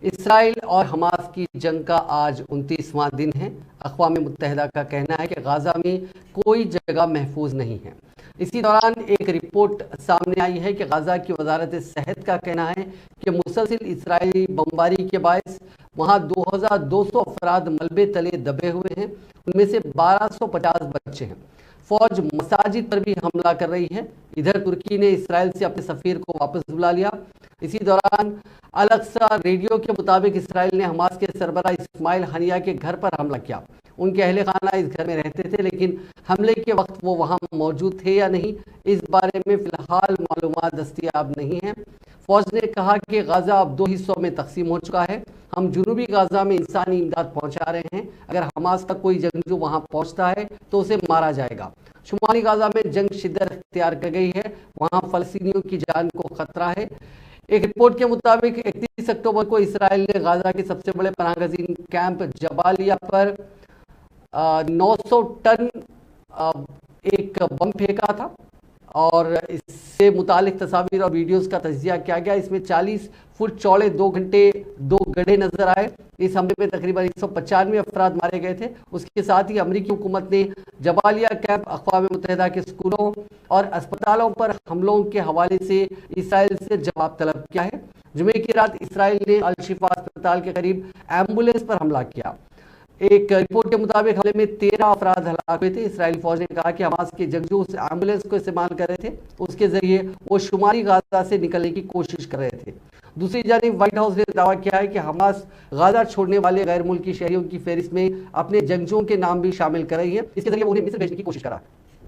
اسرائیل اور حماس کی جنگ کا آج 29واں دن ہے۔ اقوام متحدہ کا کہنا ہے کہ غزہ میں کوئی جگہ محفوظ نہیں ہے۔ اسی دوران ایک رپورٹ سامنے آئی ہے کہ غزہ کی وزارت صحت کا کہنا ہے کہ مسلسل اسرائیلی بمباری کے باعث وہاں 2200 افراد ملبے تلے دبے ہوئے ہیں، ان میں سے 1250 بچے ہیں۔ فوج مساجد پر بھی حملہ کر رہی ہے۔ ادھر ترکی نے اسرائیل سے اپنے سفیر کو واپس بلا لیا۔ اسی دوران الاقصی ریڈیو کے مطابق اسرائیل نے حماس کے سربراہ اسماعیل ہنیہ کے گھر پر حملہ کیا۔ ان کے اہل خانہ اس گھر میں رہتے تھے، لیکن حملے کے وقت وہ وہاں موجود تھے یا نہیں، اس بارے میں فی الحال معلومات دستیاب نہیں ہیں۔ فوج نے کہا کہ غزہ اب 2 حصوں میں تقسیم ہو چکا ہے۔ ہم جنوبی غزہ میں انسانی امداد پہنچا رہے ہیں۔ اگر حماس کا کوئی جنگجو وہاں پہنچتا ہے تو اسے مارا جائے گا۔ شمالی غزہ میں جنگ شدت اختیار کر گئی ہے، وہاں فلسطینیوں کی جان کو خطرہ ہے۔ ایک رپورٹ کے مطابق 31 اکتوبر کو اسرائیل نے غزہ کے سب سے بڑے پناہ گزین کیمپ جبالیہ پر 900 ٹن ایک بم پھینکا تھا، اور اس سے متعلق تصاویر اور ویڈیوز کا تجزیہ کیا گیا۔ اس میں 40 فٹ چوڑے 2 گڑھے نظر آئے۔ اس حملے میں تقریباً 195 افراد مارے گئے تھے۔ اس کے ساتھ ہی امریکی حکومت نے جبالیہ کیمپ، اقوام متحدہ کے اسکولوں اور اسپتالوں پر حملوں کے حوالے سے اسرائیل سے جواب طلب کیا ہے۔ جمعے کی رات اسرائیل نے الشفا اسپتال کے قریب ایمبولینس پر حملہ کیا۔ ایک رپورٹ کے مطابق حملے میں 13 افراد ہلاک ہوئے تھے۔ اسرائیلی فوج نے کہا کہ حماس کے جنگجو اس ایمبولینس کو استعمال کر رہے تھے، اس کے ذریعے وہ شمالی غزہ سے نکلنے کی کوشش کر رہے تھے۔ دوسری جانب وائٹ ہاؤس نے دعویٰ کیا ہے کہ حماس غزہ چھوڑنے والے غیر ملکی شہریوں کی فہرست میں اپنے جنگجوؤں کے نام بھی شامل کر رہی ہے، اس کے ذریعے وہ انہیں مصر بھیجنے کی کوشش کر رہا ہے۔